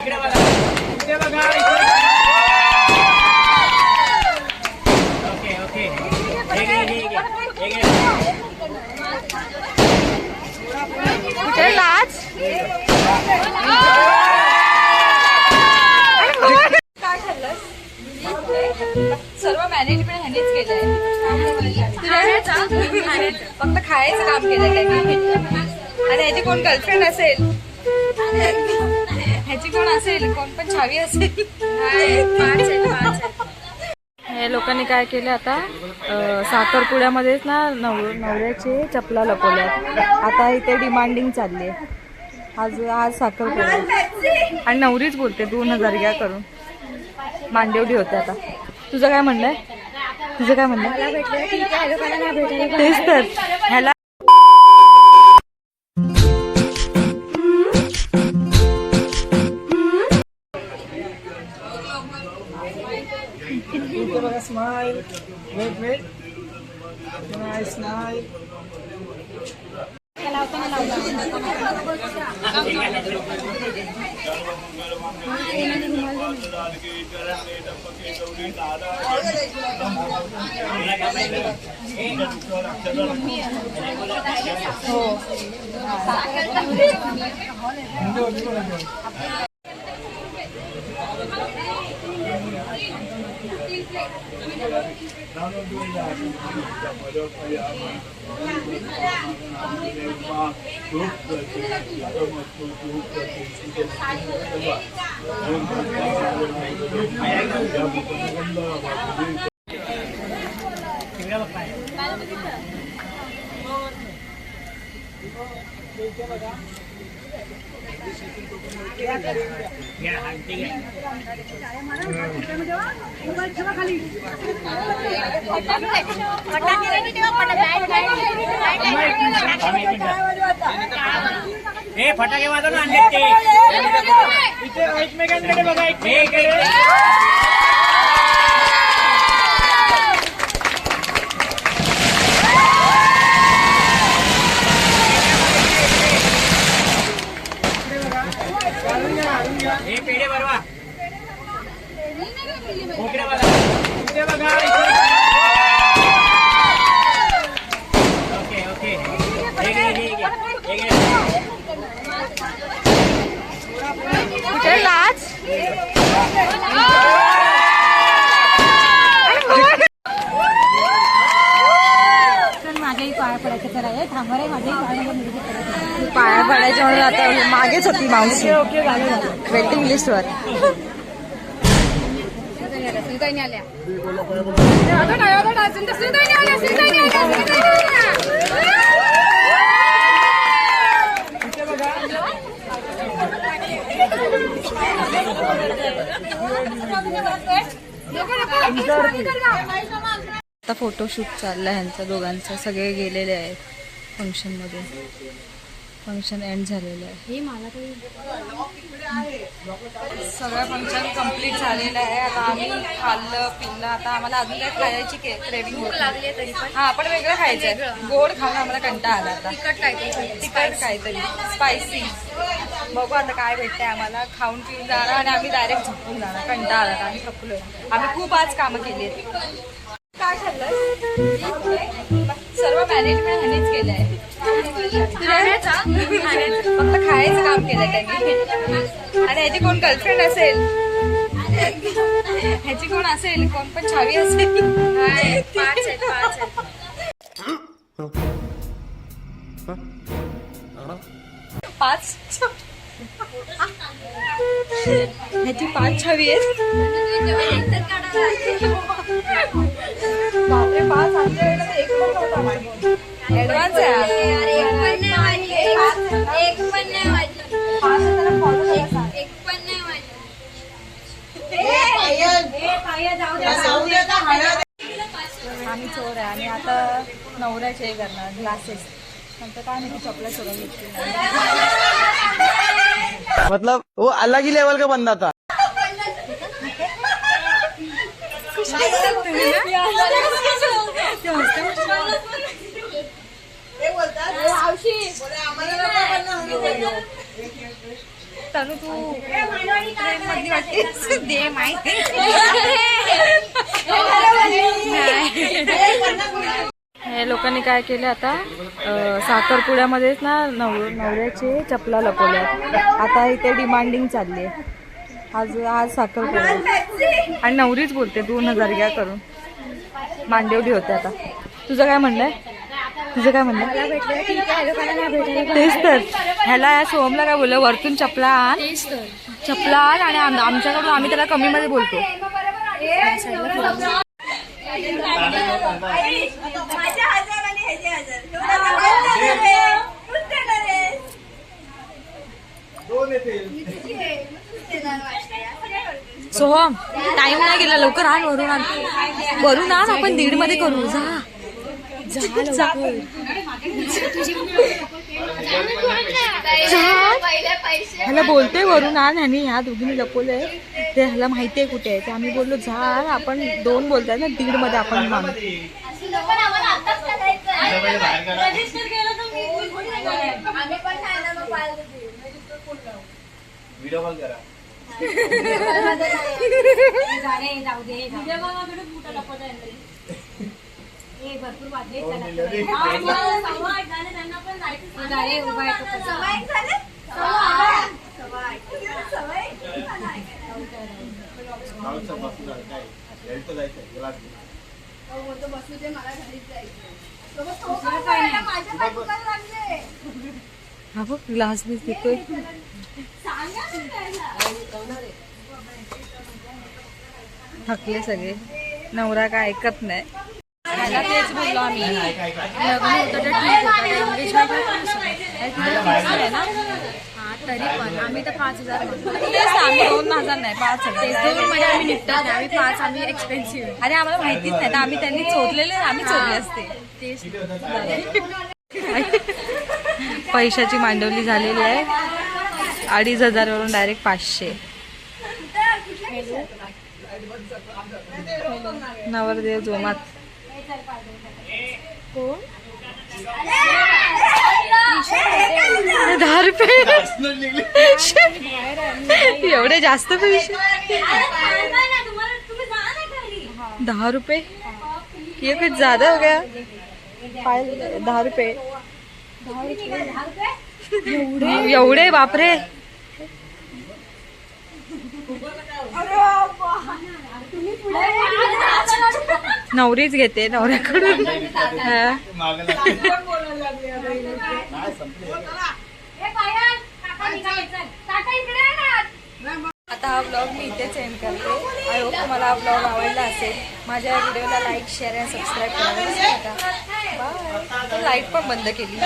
सर्व मॅनेजमेंट ह्यानेच केलंय. फक्त खायचं काम केलंय त्यांनी. आणि ह्याची कोण गर्लफ्रेंड असेल, ह्याची कोण असेल, कोण पण छावी असेल. हे लोकांनी काय केलं आता, साखरपुड्यामध्येच ना नवऱ्याचे चपला लपवल्या. आता इथे डिमांडिंग चालली आहे. आज साखरपुडा आणि नवरीच बोलते 2000 घ्या करून. मांडेवडी होते. आता तुझं काय म्हणणं तेच तर ह्याला स्माइल. Weight smile. फटाके वाजवून आणले ते एकमेकांकडे बघा. हे पेढे भरवा. खोकड्या बघा. इथे बघा. Okay okay. कुठे लाच माझ्याही पाया पडायचं करायला थांबा रे. माझ्याही पाया पडायच्या म्हणून आता मागेच होती मावशी वेटिंग लिस्टवर. आल्या आता फोटोशूट चाललाय ह्यांचा दोघांचा. सगळे गेलेले आहेत फंक्शन मध्ये. फंक्शन एंड झालेलं आहे. सगळं फंक्शन कम्प्लीट झालेलं आहे. आता आम्ही खाल्लं पिल्लं. आता आम्हाला अजून काय खायची क्रेविंग होत लागली तरी पण. हा पण वेगळं खायचंय. गोड खाऊन आम्हाला कंटाळा आला. आता तिखट काहीतरी स्पायसी. बघू आता काय भेटतंय आम्हाला. खाऊन पिऊन जाणार आणि आम्ही डायरेक्ट झोपून जाणार. कंटाळा आला. आम्ही थकलोय. आम्ही खूप आज कामं केली आहेत. काय खाल्लं सर्व मॅनेजमेंट ह्यानेच केलंय. फक्त खायचं काम केलंय त्यांनी. आणि ह्याची कोण गर्लफ्रेंड असेल, ह्याची कोण असेल, कोण पण छावी असेल. 5 ह्याची 5 छावी आहेत. बापरे 5 आमच्या वेळेला एक पण नव्हता. ऍडव्हान्स आहे. आम्ही चोर आहे. आणि आता नवऱ्याचे हे करणार ग्लासेस. नंतर काय नाही चपला सोडून घेतली. मतलब वो अलग ही लेवल का बंदा था. तनु तू ट्रेन मधली वाटते दे माहिती हे लोकांनी काय केलं आता साखरपुड्यामध्येच ना नवऱ्याचे चपला लपवल्यात. आता इथे डिमांडिंग चालली आहे. आज साखरपुडा आहे. आणि नवरीच बोलते 2000 घ्या करून. मांडेवडी होते आता. तुझं काय म्हणणं आहे? तुझं काय म्हणणं तेच तर. ह्याला या सोहमला काय बोललं वरतून चपला आण आणि आमच्याकडून आम्ही त्याला कमी मध्ये बोलतो. सोहम टाइम नाही गेला लवकर आण वरून आण आपण 1:30 मध्ये करू. ह्याला बोलतोय वरून आण ह्यानी ह्या दोघींनी लपवलंय ते ह्याला माहितीये कुठे आहे. आम्ही बोललो जा आपण 2 बोलताय ना 1:30 मध्ये आपण मानू. व्हिडिओ कॉल करा. भरपूर वाजले हा बघ ग्लास बीस देतोय. थकले सगळे. नवरा काय ऐकत नाही. त्याला तेच बोललो आम्ही लग्न होतं तर ठीक होतं एंगेजमेंट आहे ना. हा तरी पण आम्ही तर 5000 तेच आम्ही 2000 नाही 5000 2 मध्ये आम्ही निघतात आम्ही 5 आम्ही एक्सपेन्सिव्ह. अरे आम्हाला माहितीच नाही तर आम्ही त्यांनी चोरलेले आम्ही चोरले असते. पैशाची मांडवली झालेली आहे. 2500 वरून डायरेक्ट 500. नवरदेव जोमात. 10 रुपये एवढे जास्त पैसे. 10 रुपये ये कुछ ज्यादा हो गया. 10 रुपये एवढे बापरे. नवरीच घेते नवऱ्याकडून. आता हा ब्लॉग मी इथेच एंड करते. आय होप तुम्हाला हा ब्लॉग आवडला असेल. माझ्या व्हिडिओला लाईक शेअर आणि सबस्क्राईब करायला विसरू नका. बाय. लाईट पण बंद केली.